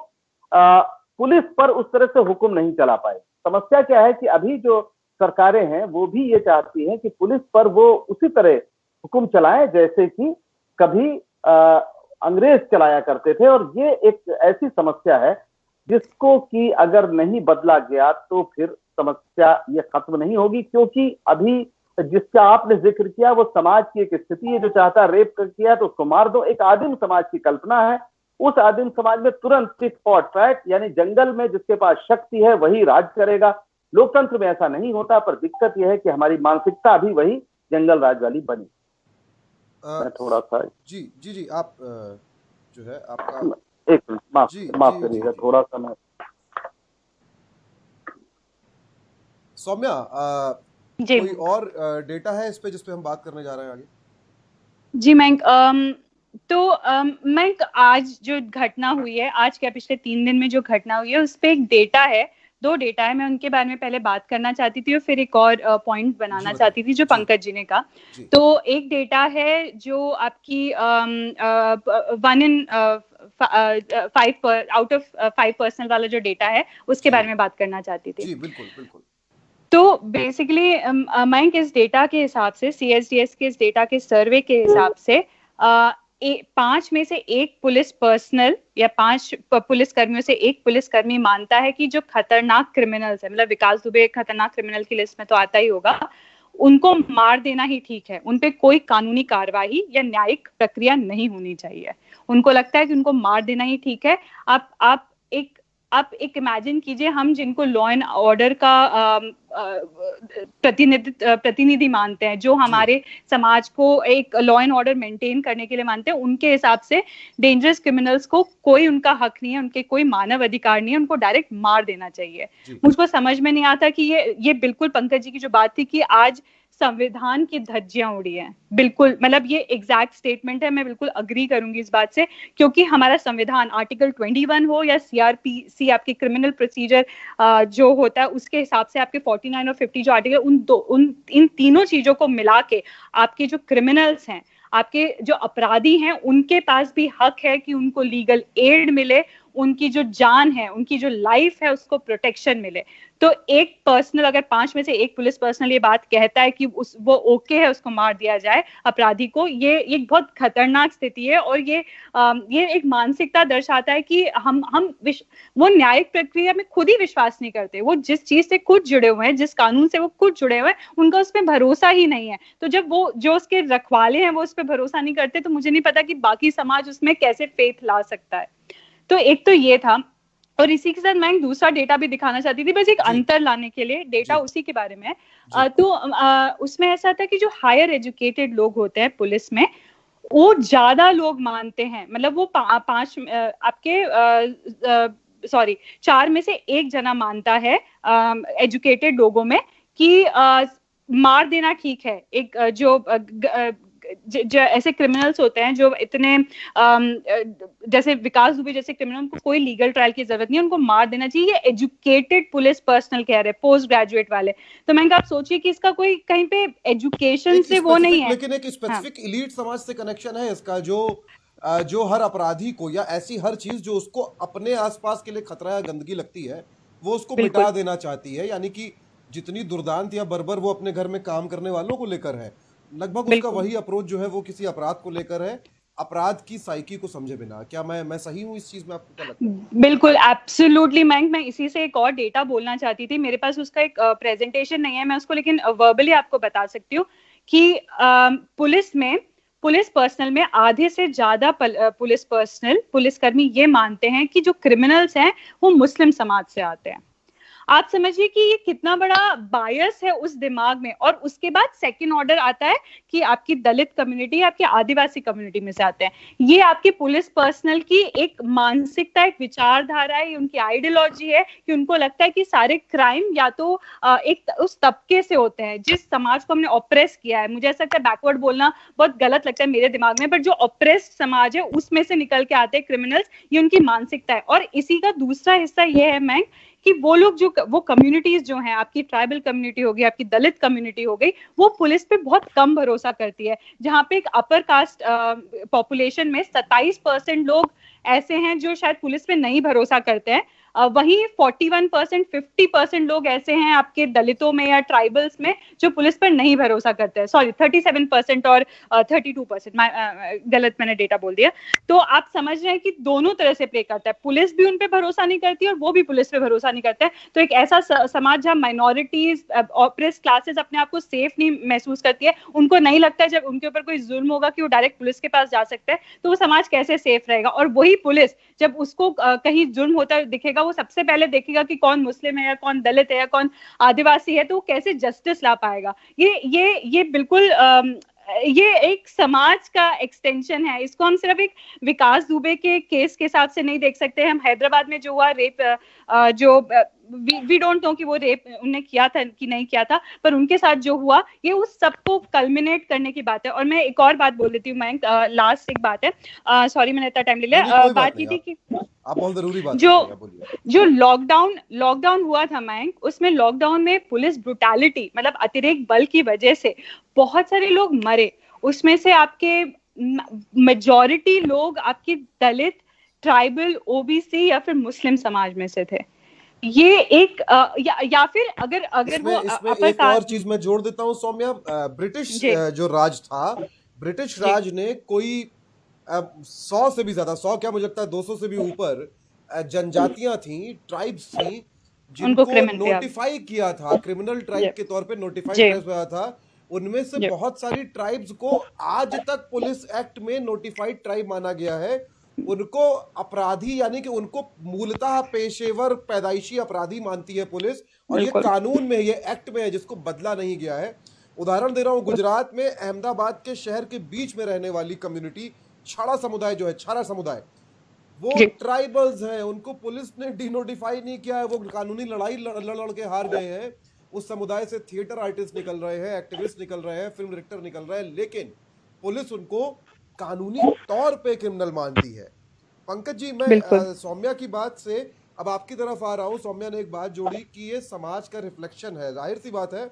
पुलिस पर उस तरह से हुक्म नहीं चला पाए। समस्या क्या है कि अभी जो सरकारें हैं वो भी ये चाहती हैं कि पुलिस पर वो उसी तरह हुक्म चलाएं जैसे कि कभी अंग्रेज चलाया करते थे। और ये एक ऐसी समस्या है जिसको कि अगर नहीं बदला गया तो फिर समस्या ये खत्म नहीं होगी, क्योंकि अभी जिसका आपने जिक्र किया वो समाज की एक स्थिति है, जो चाहता है रेप कर किया तो उसको मार दो, एक आदिम समाज की कल्पना है। उस आदिम समाज में तुरंत टिट फॉर टैट, यानी जंगल में जिसके पास शक्ति है वही राज करेगा। लोकतंत्र में ऐसा नहीं होता, पर दिक्कत यह है कि हमारी मानसिकता भी वही जंगल राज वाली बनी। मैं थोड़ा सा जी जी जी आप जो है आपका एक मिनट माफ करिएगा, थोड़ा सा मैं सौम्या जी कोई और डेटा है इस पे जिस पे हम बात करने जा रहे हैं आगे? जी मैं मैं आज जो घटना हुई है, आज क्या पिछले 3 दिन में जो घटना हुई है, उस पे एक डेटा है, 2 डेटा है, मैं उनके बारे में पहले बात करना चाहती थी और फिर एक और पॉइंट बनाना चाहती थी जो पंकज जी ने कहा। तो एक डेटा है जो आपकी 1 in 5 आउट ऑफ 5 पर्सनल वाला जो डेटा है, उसके बारे में बात करना चाहती थी। जी बिल्कुल बिल्कुल। तो बेसिकली मैं इस डेटा के हिसाब से, CSDS के इस डेटा के सर्वे के हिसाब से 5 में से 1 पुलिस पर्सनल या 5 पुलिस कर्मियों से 1 पुलिसकर्मी मानता है कि जो खतरनाक क्रिमिनल्स है, मतलब विकास दुबे खतरनाक क्रिमिनल की लिस्ट में तो आता ही होगा, उनको मार देना ही ठीक है, उनपे कोई कानूनी कार्यवाही या न्यायिक प्रक्रिया नहीं होनी चाहिए। उनको लगता है कि उनको मार देना ही ठीक है। आप एक इमेजिन कीजिए, हम जिनको लॉ एंड ऑर्डर का प्रतिनिधि मानते हैं, जो हमारे समाज को एक लॉ एंड ऑर्डर मेंटेन करने के लिए मानते हैं, उनके हिसाब से डेंजरस क्रिमिनल्स को कोई उनका हक नहीं है, उनके कोई मानव अधिकार नहीं है, उनको डायरेक्ट मार देना चाहिए। मुझको समझ में नहीं आता कि ये बिल्कुल पंकज जी की जो बात थी कि आज संविधान की धज्जियां उड़ी हैं, बिल्कुल, मतलब ये एग्जैक्ट स्टेटमेंट है, मैं बिल्कुल अग्री करूंगी इस बात से, क्योंकि हमारा संविधान आर्टिकल 21 हो या CRPC आपकी क्रिमिनल प्रोसीजर जो होता है उसके हिसाब से आपके 49 और 50 जो आर्टिकल, इन तीनों चीजों को मिला के आपके जो क्रिमिनल्स हैं, आपके जो अपराधी हैं, उनके पास भी हक है कि उनको लीगल एड मिले, उनकी जो जान है, उनकी जो लाइफ है, उसको प्रोटेक्शन मिले। तो एक पर्सनल, अगर 5 में से 1 पुलिस पर्सनल ये बात कहता है कि वो ओके है उसको मार दिया जाए अपराधी को, ये एक बहुत खतरनाक स्थिति है। और ये एक मानसिकता दर्शाता है कि हम वो न्यायिक प्रक्रिया में खुद ही विश्वास नहीं करते, वो जिस चीज से खुद जुड़े हुए हैं, जिस कानून से वो खुद जुड़े हुए हैं, उनका उस पर भरोसा ही नहीं है। तो जब वो जो उसके रखवाले हैं वो उस पर भरोसा नहीं करते, तो मुझे नहीं पता कि बाकी समाज उसमें कैसे फेथ ला सकता है। तो एक तो ये था, और इसी के साथ मैं एक दूसरा डेटा भी दिखाना चाहती थी, बस एक अंतर लाने के लिए, डेटा उसी के बारे में है। तो उसमें ऐसा था कि जो हायर एजुकेटेड लोग होते हैं पुलिस में, वो ज्यादा लोग मानते हैं, मतलब वो 4 में से 1 जना मानता है एजुकेटेड लोगों में कि मार देना ठीक है। एक जो ऐसे क्रिमिनल्स होते हैं जो इतने जैसे विकास दुबे जैसे क्रिमिनल को कोई लीगल ट्रायल की जरूरत नहीं है, उनको मार देना चाहिए। ये एजुकेटेड पुलिस पर्सनल कह रहे हैं, पोस्ट ग्रेजुएट वाले। तो मैं आप सोचिए कि इसका कोई कहीं पे एजुकेशन से वो नहीं है, लेकिन एक स्पेसिफिक एलीट समाज से कनेक्शन है इसका, जो हर अपराधी को या ऐसी हर चीज जो उसको अपने आसपास के लिए खतरा या गंदगी लगती है वो उसको मिटा देना चाहती है। यानी कि जितनी दुर्दांत या बर्बर वो अपने घर में काम करने वालों को लेकर है, लगभग उसका वही अप्रोच जो है वो किसी अपराध को लेकर है अपराध की साइकी को समझे बिना। क्या मैं सही हूँ इस चीज में? आपको क्या लगता है? बिल्कुल, एब्सोल्युटली मयंक, मैं इसी से एक और डेटा बोलना चाहती थी। मेरे पास उसका एक प्रेजेंटेशन नहीं है, मैं उसको लेकिन वर्बली आपको बता सकती हूँ कि पुलिस पर्सनल में आधे से ज्यादा पुलिसकर्मी ये मानते हैं कि जो क्रिमिनल्स हैं वो मुस्लिम समाज से आते हैं। आप समझिए कि ये कितना बड़ा बायस है उस दिमाग में। और उसके बाद सेकंड ऑर्डर आता है कि आपकी दलित कम्युनिटी, आपकी आदिवासी कम्युनिटी में से आते हैं। ये आपके पुलिस पर्सनल की एक मानसिकता, एक विचारधारा है, उनकी आइडियोलॉजी है कि उनको लगता है कि सारे क्राइम या तो एक उस तबके से होते हैं जिस समाज को हमने ऑप्रेस किया है। मुझे ऐसा लगता है बैकवर्ड बोलना बहुत गलत लगता है मेरे दिमाग में, बट जो ऑप्रेस्ड समाज है उसमें से निकल के आते हैं क्रिमिनल्स। ये उनकी मानसिकता है। और इसी का दूसरा हिस्सा ये है मैं कि वो लोग वो कम्युनिटीज जो हैं, आपकी ट्राइबल कम्युनिटी हो गई, आपकी दलित कम्युनिटी हो गई, वो पुलिस पे बहुत कम भरोसा करती है। जहाँ पे एक अपर कास्ट पॉपुलेशन में 27% लोग ऐसे हैं जो शायद पुलिस पे नहीं भरोसा करते हैं। वहीं 41%, 50% लोग ऐसे हैं आपके दलितों में या ट्राइबल्स में जो पुलिस पर नहीं भरोसा करते हैं। सॉरी, 37% और 32%, गलत मैंने डेटा बोल दिया। तो आप समझ रहे हैं कि दोनों तरह से प्ले करता है। पुलिस भी उन पे भरोसा नहीं करती और वो भी पुलिस पे भरोसा नहीं करता है। तो एक ऐसा समाज जहाँ माइनॉरिटीज, ऑप्रेस्ड क्लासेस अपने आप को सेफ नहीं महसूस करती है, उनको नहीं लगता है जब उनके ऊपर कोई जुल्म होगा कि वो डायरेक्ट पुलिस के पास जा सकते हैं, तो वो समाज कैसे सेफ रहेगा। और वही पुलिस जब उसको कहीं जुल्म होता दिखेगा, वो सबसे पहले देखेगा कि कौन मुस्लिम है या कौन दलित है या कौन आदिवासी है, तो वो कैसे जस्टिस ला पाएगा। ये बिल्कुल ये एक समाज का एक्सटेंशन है। इसको हम सिर्फ एक विकास दुबे के केस के हिसाब से नहीं देख सकते। हम हैदराबाद में जो हुआ रेप, जो वी डोंट नो कि वो रेप उन्होंने किया था कि नहीं किया था, पर उनके साथ जो हुआ, ये उस सबको कल्मिनेट करने की बात है। और मैं एक और बात बोल देती हूँ मयंक, लास्ट एक बात है, सॉरी मैंने इतना टाइम ले लिया। बात ये थी कि आप बहुत जरूरी बात जो जो लॉकडाउन हुआ था मयंक, उसमें लॉकडाउन में पुलिस ब्रुटैलिटी, मतलब अतिरेक बल की वजह से बहुत सारे लोग मरे। उसमें से आपके मेजॉरिटी लोग आपकी दलित, ट्राइबल, ओबीसी या फिर मुस्लिम समाज में से थे। ये एक या फिर अगर इसमें एक और चीज मैं जोड़ देता हूँ सौम्या। ब्रिटिश जो राज था, ब्रिटिश राज ने कोई 100 से भी ज्यादा, 100 क्या, मुझे लगता है 200 से भी ऊपर जनजातियां थी, ट्राइब्स थी, जिनको नोटिफाई किया था, क्रिमिनल ट्राइब के तौर पे नोटिफाई किया था। उनमें से बहुत सारी ट्राइब्स को आज तक पुलिस एक्ट में नोटिफाइड ट्राइब माना गया है। उनको अपराधी, यानी कि उनको मूलतः पेशेवर पैदाइशी अपराधी मानती है पुलिस, और ये कानून में, ये एक्ट में है, जिसको बदला नहीं गया है। उदाहरण दे रहा हूं, गुजरात में अहमदाबाद के शहर के बीच में रहने वाली कम्युनिटी छाड़ा समुदाय जो है, छाड़ा समुदाय, वो ट्राइबल्स हैं, उनको पुलिस ने डिनोटिफाई नहीं किया है। वो कानूनी लड़ाई लड़ के हार गए हैं। उस समुदाय से थिएटर आर्टिस्ट निकल रहे हैं, एक्टिविस्ट निकल रहे हैं, फिल्म डायरेक्टर निकल रहे हैं, लेकिन पुलिस उनको कानूनी तौर पे क्रिमिनल मानती है। पंकज जी, मैं सौम्या की बात से अब आपकी तरफ आ रहा हूं। सौम्या ने एक बात जोड़ी कि ये समाज का रिफ्लेक्शन है। जाहिर सी बात है,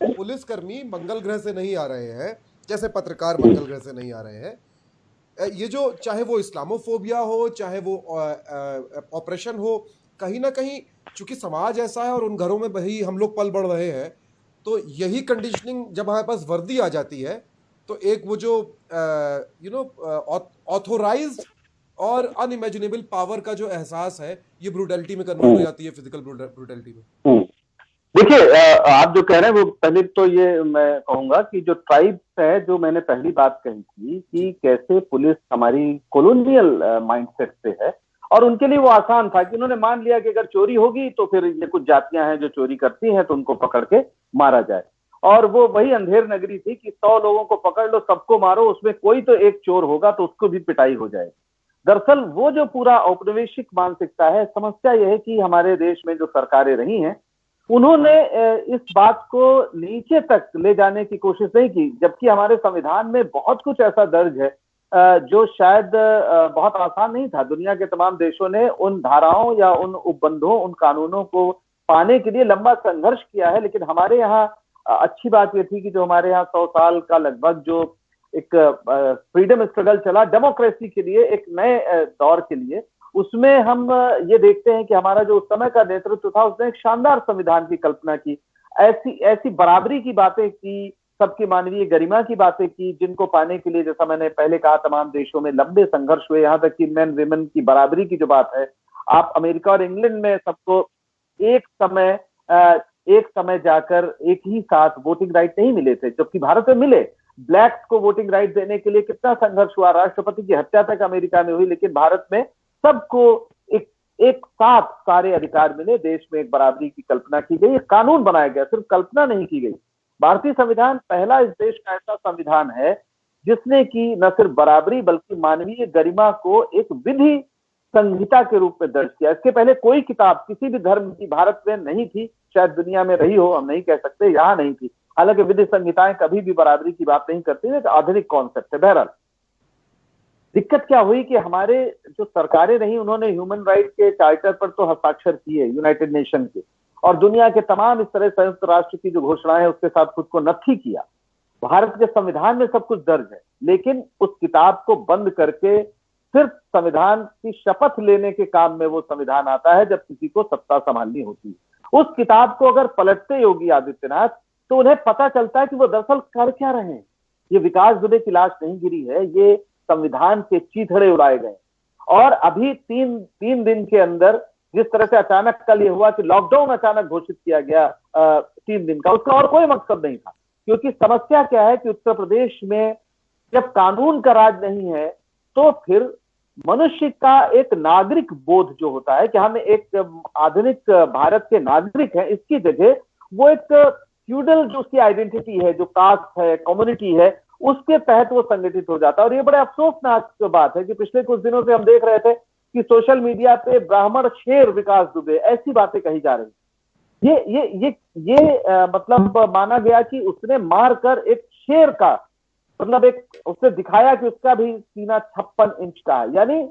पुलिसकर्मी मंगल ग्रह से नहीं आ रहे हैं, जैसे पत्रकार मंगल ग्रह से नहीं आ रहे हैं। ये जो, चाहे वो इस्लामोफोबिया हो, चाहे वो ऑपरेशन हो, कहीं ना कहीं चूंकि समाज ऐसा है और उन घरों में वही हम लोग पल बढ़ रहे हैं, तो यही कंडीशनिंग जब हमारे पास वर्दी आ जाती है, तो एक वो जो ऑथोराइज्ड और अनइमेजिनेबल पावर का जो एहसास है, ये ब्रूटैलिटी में कन्वर्ट हो जाती है, फिजिकल ब्रूटैलिटी में। देखिए, आप जो कह रहे हैं वो, पहले तो ये मैं कहूंगा कि जो ट्राइब्स है, जो मैंने पहली बात कही थी कि कैसे पुलिस हमारी कॉलोनियल माइंडसेट से है, और उनके लिए वो आसान था कि उन्होंने मान लिया कि अगर चोरी होगी तो फिर ये कुछ जातियां हैं जो चोरी करती हैं, तो उनको पकड़ के मारा जाए। और वो वही अंधेर नगरी थी कि 100 लोगों को पकड़ लो, सबको मारो, उसमें कोई तो एक चोर होगा तो उसको भी पिटाई हो जाए। दरअसल वो जो पूरा औपनिवेशिक मानसिकता है, समस्या यह है कि हमारे देश में जो सरकारें रही हैं, उन्होंने इस बात को नीचे तक ले जाने की कोशिश नहीं की, जबकि हमारे संविधान में बहुत कुछ ऐसा दर्ज है जो शायद बहुत आसान नहीं था। दुनिया के तमाम देशों ने उन धाराओं या उन उपबंधों, उन कानूनों को पाने के लिए लंबा संघर्ष किया है। लेकिन हमारे यहाँ अच्छी बात यह थी कि जो हमारे यहाँ 100 साल का लगभग जो एक फ्रीडम स्ट्रगल चला डेमोक्रेसी के लिए, एक नए दौर के लिए, उसमें हम ये देखते हैं कि हमारा जो उस समय का नेतृत्व था, उसने एक शानदार संविधान की कल्पना की, ऐसी बराबरी की बातें की, सबकी मानवीय गरिमा की बातें की, जिनको पाने के लिए जैसा मैंने पहले कहा तमाम देशों में लंबे संघर्ष हुए, यहाँ तक कि मेन विमेन की बराबरी की जो बात है, आप अमेरिका और इंग्लैंड में सबको एक समय एक समय जाकर एक ही साथ वोटिंग राइट नहीं मिले थे, जबकि भारत में मिले। ब्लैक्स को वोटिंग राइट देने के लिए कितना संघर्ष हुआ, राष्ट्रपति की हत्या तक अमेरिका में हुई, लेकिन भारत में सबको एक साथ सारे अधिकार मिले। देश में एक बराबरी की कल्पना की गई, एक कानून बनाया गया, सिर्फ कल्पना नहीं की गई। भारतीय संविधान पहला इस देश का ऐसा संविधान है जिसने की न सिर्फ बराबरी बल्कि मानवीय गरिमा को एक विधि संहिता के रूप में दर्ज किया। इसके पहले कोई किताब किसी भी धर्म की भारत में नहीं थी, शायद दुनिया में रही हो, हम नहीं कह सकते, यहाँ नहीं थी। हालांकि विधि संहिताएं कभी भी बराबरी की बात नहीं करती है, आधुनिक कॉन्सेप्ट है। बहरहाल दिक्कत क्या हुई कि हमारे जो सरकारें रही उन्होंने ह्यूमन राइट के चार्टर पर तो हस्ताक्षर किए यूनाइटेड नेशन के, और दुनिया के तमाम इस तरह संयुक्त राष्ट्र की जो घोषणाएं है उसके साथ खुद को नत्थी किया। भारत के संविधान में सब कुछ दर्ज है, लेकिन उस किताब को बंद करके सिर्फ संविधान की शपथ लेने के काम में वो संविधान आता है जब किसी को सत्ता संभालनी होती है। उस किताब को अगर पलटते योगी आदित्यनाथ तो उन्हें पता चलता है कि वो दरअसल कर क्या रहे हैं। ये विकास दुबे की लाश नहीं गिरी है, ये संविधान के चीथड़े उड़ाए गए। और अभी तीन दिन के अंदर जिस तरह से अचानक कल ये हुआ कि लॉकडाउन अचानक घोषित किया गया 3 दिन का, उसका और कोई मकसद नहीं था। क्योंकि समस्या क्या है कि उत्तर प्रदेश में जब कानून का राज नहीं है तो फिर मनुष्य का एक नागरिक बोध जो होता है कि हम एक आधुनिक भारत के नागरिक हैं, इसकी जगह वो एक फ्यूडल जो उसकी आइडेंटिटी है, जो कास्ट है, कम्युनिटी है, उसके तहत वो संगठित हो जाता है। और ये बड़े अफसोसनाक बात है कि पिछले कुछ दिनों से हम देख रहे थे कि सोशल मीडिया पे ब्राह्मण शेर विकास दुबे ऐसी बातें कही जा रही। ये मतलब माना गया कि उसने मारकर एक शेर का मतलब एक उसने दिखाया कि उसका भी सीना 56 इंच का है। यानी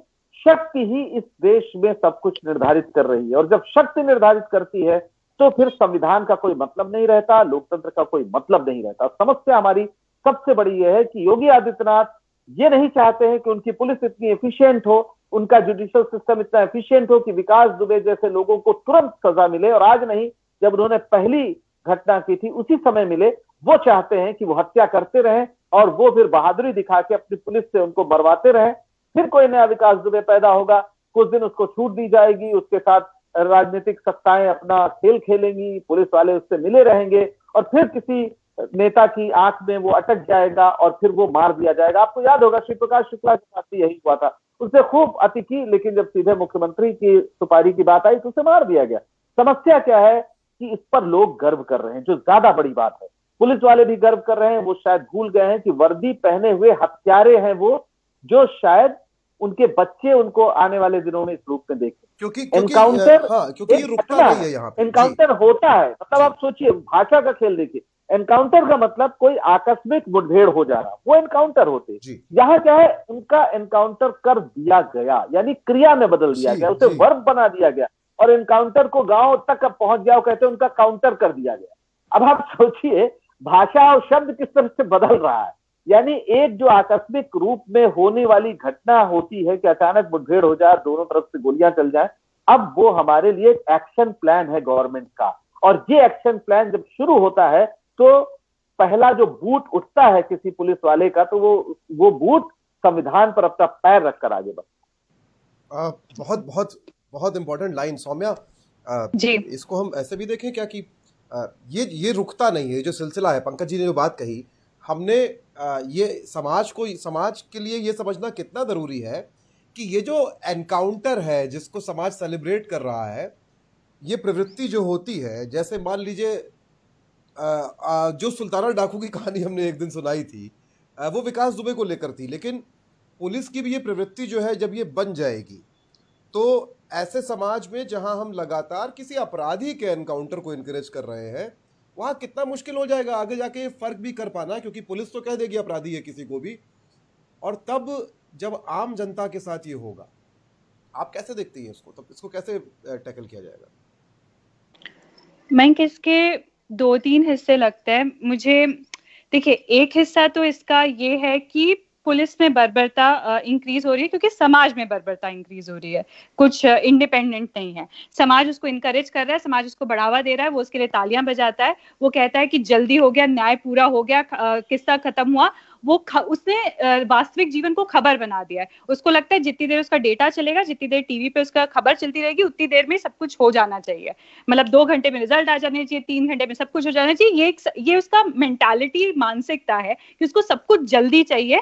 शक्ति ही इस देश में सब कुछ निर्धारित कर रही है, और जब शक्ति निर्धारित करती है तो फिर संविधान का कोई मतलब नहीं रहता, लोकतंत्र का कोई मतलब नहीं रहता। समस्या हमारी सबसे बड़ी यह है कि योगी आदित्यनाथ ये नहीं चाहते हैं कि उनकी पुलिस इतनी एफिशिएंट हो, उनका जुडिशियल सिस्टम इतना एफिशिएंट हो कि विकास दुबे जैसे लोगों को तुरंत सजा मिले, और आज नहीं, जब उन्होंने पहली घटना की थी उसी समय मिले। वो चाहते हैं कि वो हत्या करते रहें और वो फिर बहादुरी दिखा के अपनी पुलिस से उनको मरवाते रहें। फिर कोई नया विकास दुबे पैदा होगा, कुछ दिन उसको छूट दी जाएगी, उसके साथ राजनीतिक सत्ताएं अपना खेल खेलेंगी, पुलिस वाले उससे मिले रहेंगे, और फिर किसी नेता की आंख में वो अटक जाएगा और फिर वो मार दिया जाएगा। आपको याद होगा श्री प्रकाश शुक्ला के साथ भी यही हुआ था, उसने खूब अति की, लेकिन जब सीधे मुख्यमंत्री की सुपारी की बात आई तो उसे मार दिया गया। समस्या क्या है कि इस पर लोग गर्व कर रहे हैं, जो ज्यादा बड़ी बात है। पुलिस वाले भी गर्व कर रहे हैं, वो शायद भूल गए हैं कि वर्दी पहने हुए हत्यारे हैं वो, जो शायद उनके बच्चे उनको आने वाले दिनों में इस रूप में देखें। क्योंकि एनकाउंटर, हाँ, क्योंकि ये रुकता नहीं है यहाँ पे। एनकाउंटर होता है, मतलब आप सोचिए भाषा का खेल देखिए, एनकाउंटर का मतलब कोई आकस्मिक मुठभेड़ हो जा रहा, वो एनकाउंटर होते। यहाँ क्या है, उनका एनकाउंटर कर दिया गया, यानी क्रिया में बदल दिया गया, उसे वर्ब बना दिया गया, और एनकाउंटर को गांव तक पहुंच गया, कहते हैं उनका काउंटर कर दिया गया। अब आप सोचिए भाषा और शब्द किस तरह से बदल रहा है। यानी एक जो आकस्मिक रूप में होने वाली घटना होती है कि अचानक मुठभेड़ हो जाए, दोनों तरफ से गोलियां चल जाए, अब वो हमारे लिए एक एक्शन प्लान है गवर्नमेंट का। और ये एक्शन प्लान जब शुरू होता है तो पहला जो बूट उठता है किसी पुलिस वाले का, तो वो बूट संविधान पर अपना पैर रखकर आगे बढ़ता। बहुत बहुत बहुत इंपॉर्टेंट लाइन सौम्या जी। इसको हम ऐसे भी देखें क्या कि ये रुकता नहीं है, जो सिलसिला है, पंकज जी ने जो बात कही, हमने ये समाज के लिए ये समझना कितना ज़रूरी है कि ये जो एनकाउंटर है जिसको समाज सेलिब्रेट कर रहा है, ये प्रवृत्ति जो होती है, जैसे मान लीजिए जो सुल्ताना डाकू की कहानी हमने एक दिन सुनाई थी, वो विकास दुबे को लेकर थी, लेकिन पुलिस की भी ये प्रवृत्ति जो है जब ये बन जाएगी तो ऐसे समाज में जहां हम लगातार किसी अपराधी के एनकाउंटर को इनकरेज कर रहे हैं, वहां कितना मुश्किल हो जाएगा आगे जाके ये फर्क भी कर पाना, क्योंकि पुलिस तो कह देगी अपराधी है किसी को भी, और तब जब आम जनता के साथ ये होगा, आप कैसे देखती हैं इसको? तब इसको कैसे टैकल किया जाएगा? मैं किसके 2-3 हिस्से लगते हैं मुझे। देखिए, एक हिस्सा तो इसका ये है कि पुलिस में बर्बरता इंक्रीज हो रही है क्योंकि समाज में बर्बरता इंक्रीज हो रही है, कुछ इंडिपेंडेंट नहीं है। समाज उसको इनकरेज कर रहा है, समाज उसको बढ़ावा दे रहा है, वो उसके लिए तालियां बजाता है, वो कहता है कि जल्दी हो गया, न्याय पूरा हो गया, किस्सा खत्म हुआ। उसने वास्तविक जीवन को खबर बना दिया है। उसको लगता है जितनी देर उसका डेटा चलेगा, जितनी देर टीवी पे उसका खबर चलती रहेगी, उतनी देर में सब कुछ हो जाना चाहिए। मतलब 2 घंटे में रिजल्ट आ जाने चाहिए, 3 घंटे में सब कुछ हो जाना चाहिए। ये उसका मेंटालिटी, मानसिकता है कि उसको सब कुछ जल्दी चाहिए।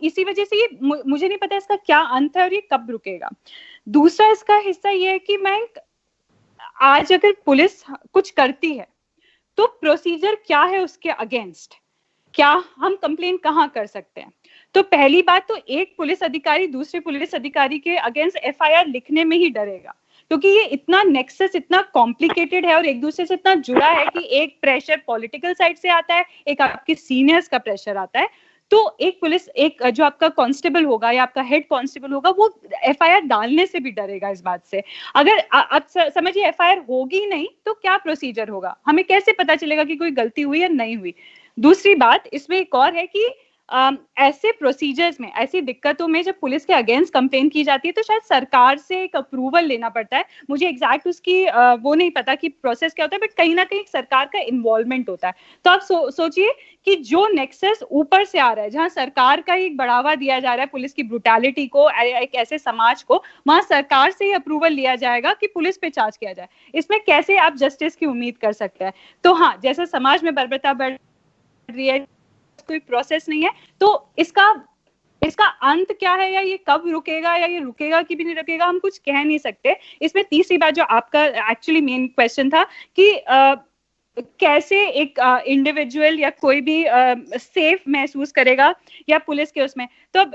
इसी वजह से ये मुझे नहीं पता इसका क्या अंत है और ये कब रुकेगा। दूसरा इसका हिस्सा ये है कि मैं आज अगर पुलिस कुछ करती है तो प्रोसीजर क्या है उसके अगेंस्ट, क्या हम कंप्लेन कहाँ कर सकते हैं। तो पहली बात तो एक पुलिस अधिकारी दूसरे पुलिस अधिकारी के अगेंस्ट एफआईआर लिखने में ही डरेगा, क्योंकि ये इतना नेक्सस, इतना कॉम्प्लिकेटेड है और एक दूसरे से इतना जुड़ा है कि एक प्रेशर पॉलिटिकल साइड से आता है, एक आपके सीनियर्स का प्रेशर आता है। तो एक जो आपका कांस्टेबल होगा या आपका हेड कांस्टेबल होगा, वो एफआईआर डालने से भी डरेगा इस बात से। अगर आप समझिए एफआईआर होगी नहीं तो क्या प्रोसीजर होगा, हमें कैसे पता चलेगा कि कोई गलती हुई या नहीं हुई। दूसरी बात इसमें एक और है कि ऐसे प्रोसीजर्स में, ऐसी दिक्कतों में जब पुलिस के अगेंस्ट कंप्लेन की जाती है तो शायद सरकार से एक अप्रूवल लेना पड़ता है। मुझे एग्जैक्ट उसकी वो नहीं पता कि प्रोसेस क्या होता है, बट कहीं ना कहीं सरकार का इन्वॉल्वमेंट होता है। तो आप सोचिए कि जो नेक्सस ऊपर से आ रहा है, जहां सरकार का एक बढ़ावा दिया जा रहा है पुलिस की ब्रुटैलिटी को, एक ऐसे समाज को, वहां सरकार से ही अप्रूवल लिया जाएगा कि पुलिस पे चार्ज किया जाए। इसमें कैसे आप जस्टिस की उम्मीद कर सकते हैं। तो हाँ, जैसे समाज में बर्बरता बढ़ रही है, कोई प्रोसेस नहीं है, तो इसका अंत क्या है, या ये कब रुकेगा, या ये रुकेगा कि भी नहीं रुकेगा, हम कुछ कह नहीं सकते। इसमें तीसरी बात जो आपका एक्चुअली मेन क्वेश्चन था कि कैसे एक इंडिविजुअल या कोई भी सेफ महसूस करेगा या पुलिस के उसमें, तो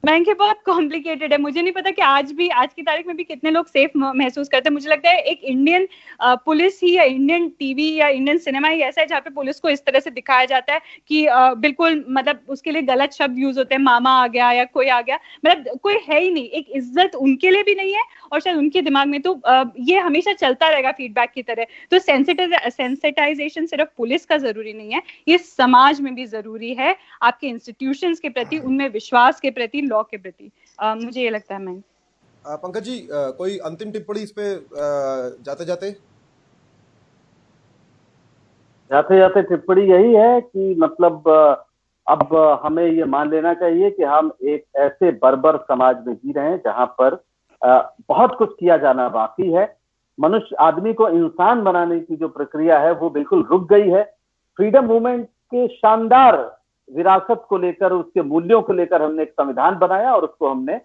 बैंक बहुत कॉम्प्लिकेटेड है। मुझे नहीं पता कि आज की तारीख में भी कितने लोग सेफ महसूस करते हैं। मुझे लगता है एक इंडियन पुलिस ही या इंडियन टीवी या इंडियन सिनेमा ही ऐसा है जहाँ पे पुलिस को इस तरह से दिखाया जाता है कि बिल्कुल, मतलब उसके लिए गलत शब्द यूज होते हैं, मामा आ गया या कोई आ गया, मतलब कोई है ही नहीं, एक इज्जत उनके लिए भी नहीं है और शायद उनके दिमाग में तो ये हमेशा चलता रहेगा फीडबैक की तरह। तो सेंसिटाइजेशन सिर्फ पुलिस का जरूरी नहीं है, ये समाज में भी जरूरी है, आपके इंस्टीट्यूशंस के प्रति, उनमें विश्वास के प्रति, लॉ के प्रति। मुझे ये लगता है। मैं पंकज जी, कोई अंतिम टिप्पणी इस पे जाते जाते टिप्पणी यही है कि मतलब अब हमें ये मान लेना चाहिए कि हम एक ऐसे बर्बर समाज में जी रहे हैं जहां पर बहुत कुछ किया जाना बाकी है। मनुष्य, आदमी को इंसान बनाने की जो प्रक्रिया है वो बिल्कुल रुक गई है। फ्रीडम मूवमेंट के शानदार विरासत को लेकर, उसके मूल्यों को लेकर हमने एक संविधान बनाया और उसको हमने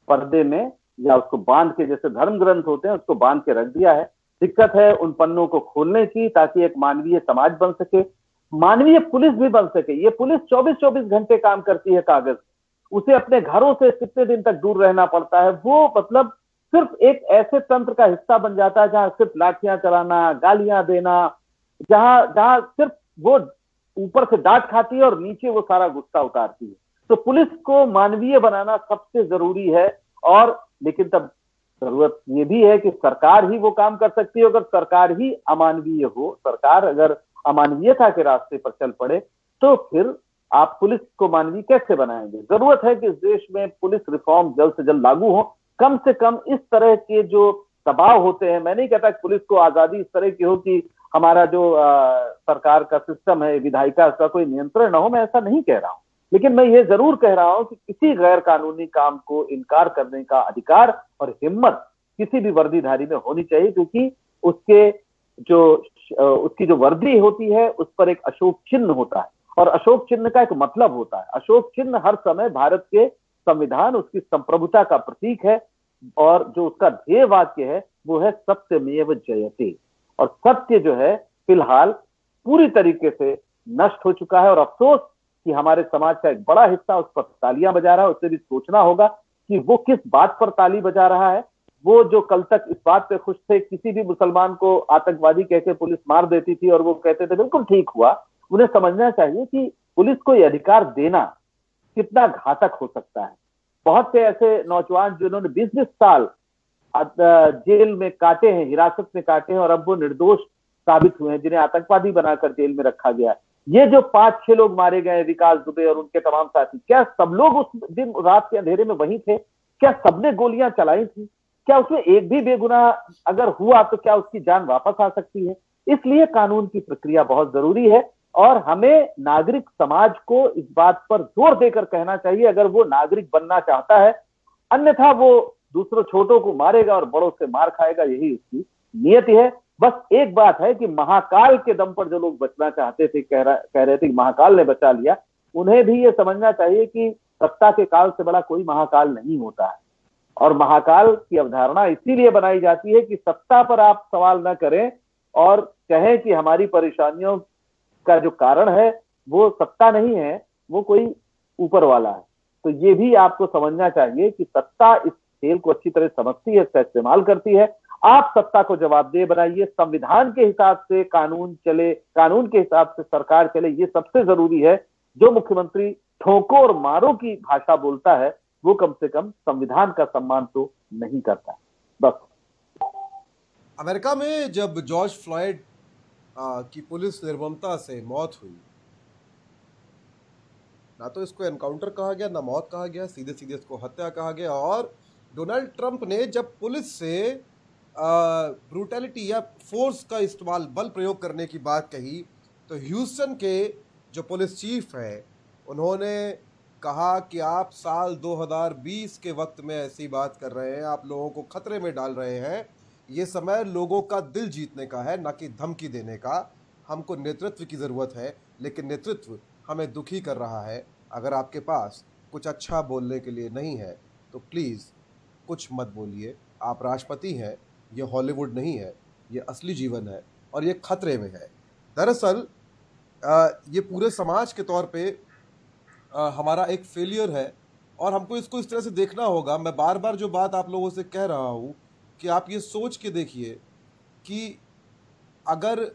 पर्दे में या उसको बांध के, जैसे धर्म ग्रंथ होते हैं, उसको बांध के रख दिया है। दिक्कत है उन पन्नों को खोलने की ताकि एक मानवीय समाज बन सके, मानवीय पुलिस भी बन सके। ये पुलिस 24-24 घंटे काम करती है कागज, उसे अपने घरों से कितने दिन तक दूर रहना पड़ता है। वो मतलब सिर्फ एक ऐसे तंत्र का हिस्सा बन जाता है जहां सिर्फ लाठियां चलाना, गालियां देना, जहां सिर्फ वो ऊपर से डांट खाती है और नीचे वो सारा गुस्सा उतारती है। तो पुलिस को मानवीय बनाना सबसे जरूरी है। और लेकिन तब जरूरत ये भी है कि सरकार ही वो काम कर सकती है। अगर सरकार ही अमानवीय हो, सरकार अगर अमानवीयता के रास्ते पर चल पड़े, तो फिर आप पुलिस को मानवीय कैसे बनाएंगे। जरूरत है कि इस देश में पुलिस रिफॉर्म जल्द से जल्द लागू हो। कम से कम इस तरह के जो दबाव होते हैं, मैं नहीं कहता कि पुलिस को आजादी इस तरह की हो कि हमारा जो सरकार का सिस्टम है, विधायिका, का कोई नियंत्रण न हो, मैं ऐसा नहीं कह रहा हूं। लेकिन मैं ये जरूर कह रहा हूं कि किसी गैर कानूनी काम को इनकार करने का अधिकार और हिम्मत किसी भी वर्दीधारी में होनी चाहिए, क्योंकि उसकी जो वर्दी होती है उस पर एक अशोक चिन्ह होता है और अशोक चिन्ह का एक मतलब होता है। अशोक चिन्ह हर समय भारत के संविधान, उसकी संप्रभुता का प्रतीक है और जो उसका ध्येय वाक्य है वो है सत्यमेव जयते। और सत्य जो है फिलहाल पूरी तरीके से नष्ट हो चुका है और अफसोस कि हमारे समाज का एक बड़ा हिस्सा उस पर तालियां बजा रहा है। उससे भी सोचना होगा कि वो किस बात पर ताली बजा रहा है। वो जो कल तक इस बात पे खुश थे, किसी भी मुसलमान को आतंकवादी कहकर पुलिस मार देती थी और वो कहते थे बिल्कुल ठीक हुआ, उन्हें समझना चाहिए कि पुलिस को यह अधिकार देना कितना घातक हो सकता है। बहुत से ऐसे नौजवान जिन्होंने 20-20 साल जेल में काटे हैं, हिरासत में काटे हैं और अब वो निर्दोष साबित हुए हैं, जिन्हें आतंकवादी बनाकर जेल में रखा गया। ये जो 5-6 लोग मारे गए, विकास दुबे और उनके तमाम साथी, क्या सब लोग उस दिन रात के अंधेरे में वहीं थे? क्या सबने गोलियां चलाई थी? क्या उसमें एक भी बेगुनाह अगर हुआ तो क्या उसकी जान वापस आ सकती है? इसलिए कानून की प्रक्रिया बहुत जरूरी है और हमें नागरिक समाज को इस बात पर जोर देकर कहना चाहिए, अगर वो नागरिक बनना चाहता है, अन्यथा वो दूसरों छोटों को मारेगा और बड़ों से मार खाएगा, यही उसकी नियति है। बस एक बात है कि महाकाल के दम पर जो लोग बचना चाहते थे, कह रहे थे कि महाकाल ने बचा लिया, उन्हें भी ये समझना चाहिए कि सत्ता के काल से बड़ा कोई महाकाल नहीं होता है। और महाकाल की अवधारणा इसीलिए बनाई जाती है कि सत्ता पर आप सवाल न करें और कहें कि हमारी परेशानियों का जो कारण है वो सत्ता नहीं है, वो कोई ऊपर वाला है। तो ये भी आपको समझना चाहिए कि सत्ता इस खेल को अच्छी तरह समझती है, इसका इस्तेमाल करती है। आप सत्ता को जवाबदेह बनाइए, संविधान के हिसाब से कानून चले, कानून के हिसाब से सरकार चले, ये सबसे जरूरी है। जो मुख्यमंत्री ठोको और मारो की भाषा बोलता है, वो कम से कम संविधान का सम्मान तो नहीं करता। बस। अमेरिका में जब जॉर्ज फ्लॉयड की पुलिस निर्ममता से मौत हुई, ना तो इसको एनकाउंटर कहा गया, ना मौत कहा गया, सीधे सीधे इसको हत्या कहा गया। और डोनाल्ड ट्रंप ने जब पुलिस से ब्रूटैलिटी या फोर्स का इस्तेमाल, बल प्रयोग करने की बात कही, तो ह्यूस्टन के जो पुलिस चीफ है उन्होंने कहा कि आप साल 2020 के वक्त में ऐसी बात कर रहे हैं, आप लोगों को खतरे में डाल रहे हैं। ये समय लोगों का दिल जीतने का है, ना कि धमकी देने का। हमको नेतृत्व की ज़रूरत है, लेकिन नेतृत्व हमें दुखी कर रहा है। अगर आपके पास कुछ अच्छा बोलने के लिए नहीं है तो प्लीज़ कुछ मत बोलिए। आप राष्ट्रपति हैं, ये हॉलीवुड नहीं है, ये असली जीवन है और ये खतरे में है। दरअसल ये पूरे समाज के तौर पे हमारा एक फेलियर है और हमको इसको इस तरह से देखना होगा। मैं बार बार जो बात आप लोगों से कह रहा हूँ कि आप ये सोच के देखिए कि अगर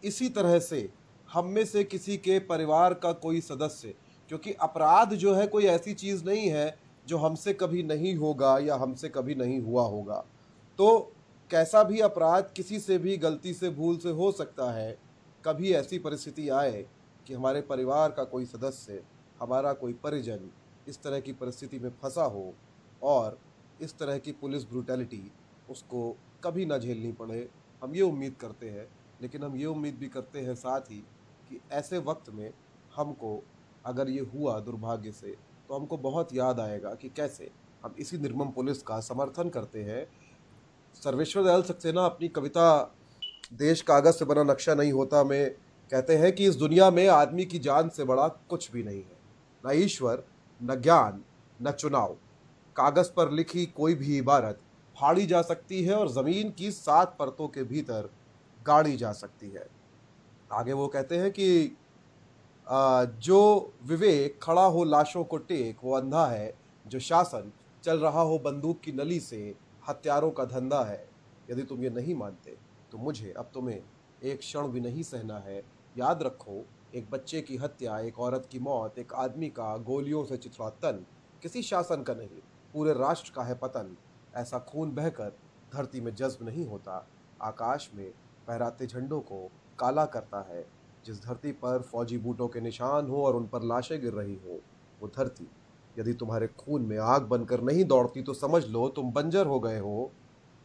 इसी तरह से हम में से किसी के परिवार का कोई सदस्य, क्योंकि अपराध जो है कोई ऐसी चीज़ नहीं है जो हमसे कभी नहीं होगा या हमसे कभी नहीं हुआ होगा, तो कैसा भी अपराध किसी से भी गलती से, भूल से हो सकता है। कभी ऐसी परिस्थिति आए कि हमारे परिवार का कोई सदस्य, हमारा कोई परिजन इस तरह की परिस्थिति में फंसा हो और इस तरह की पुलिस ब्रूटैलिटी उसको कभी ना झेलनी पड़े, हम ये उम्मीद करते हैं। लेकिन हम ये उम्मीद भी करते हैं साथ ही कि ऐसे वक्त में हमको, अगर ये हुआ दुर्भाग्य से, तो हमको बहुत याद आएगा कि कैसे हम इसी निर्मम पुलिस का समर्थन करते हैं। सर्वेश्वर दयाल सक्सेना अपनी कविता देश कागज से बना नक्शा नहीं होता में कहते हैं कि इस दुनिया में आदमी की जान से बड़ा कुछ भी नहीं है, न ईश्वर, न ज्ञान, न चुनाव। कागज पर लिखी कोई भी इबारत फाड़ी जा सकती है और ज़मीन की 7 परतों के भीतर गाड़ी जा सकती है। आगे वो कहते हैं कि जो विवेक खड़ा हो लाशों को टेक, वो अंधा है। जो शासन चल रहा हो बंदूक की नली से, हत्यारों का धंधा है। यदि तुम ये नहीं मानते तो मुझे अब तुम्हें एक क्षण भी नहीं सहना है। याद रखो, एक बच्चे की हत्या, एक औरत की मौत, एक आदमी का गोलियों से चिथड़ा तन किसी शासन का नहीं, पूरे राष्ट्र का है पतन। ऐसा खून बहकर धरती में जज्ब नहीं होता, आकाश में फहराते झंडों को काला करता है। जिस धरती पर फौजी बूटों के निशान हो और उन पर लाशें गिर रही हो, वो धरती यदि तुम्हारे खून में आग बनकर नहीं दौड़ती तो समझ लो तुम बंजर हो गए हो।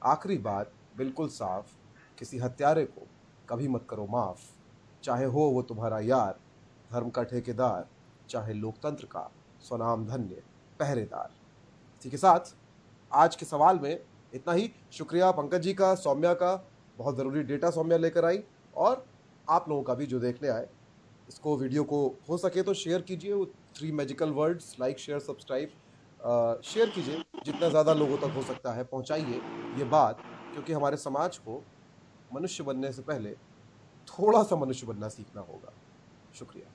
आखिरी बात बिल्कुल साफ, किसी हत्यारे को कभी मत करो माफ़, चाहे हो वो तुम्हारा यार, धर्म का ठेकेदार, चाहे लोकतंत्र का स्वनाम धन्य पहरेदार। इसी के साथ आज के सवाल में इतना ही। शुक्रिया पंकज जी का, सौम्या का, बहुत ज़रूरी डेटा सौम्या लेकर आई, और आप लोगों का भी जो देखने आए। इसको वीडियो को हो सके तो शेयर कीजिए, वो 3 magical words, like, share, subscribe, share कीजिए, जितना ज़्यादा लोगों तक हो सकता है पहुंचाइए ये बात, क्योंकि हमारे समाज को मनुष्य बनने से पहले थोड़ा सा मनुष्य बनना सीखना होगा। शुक्रिया।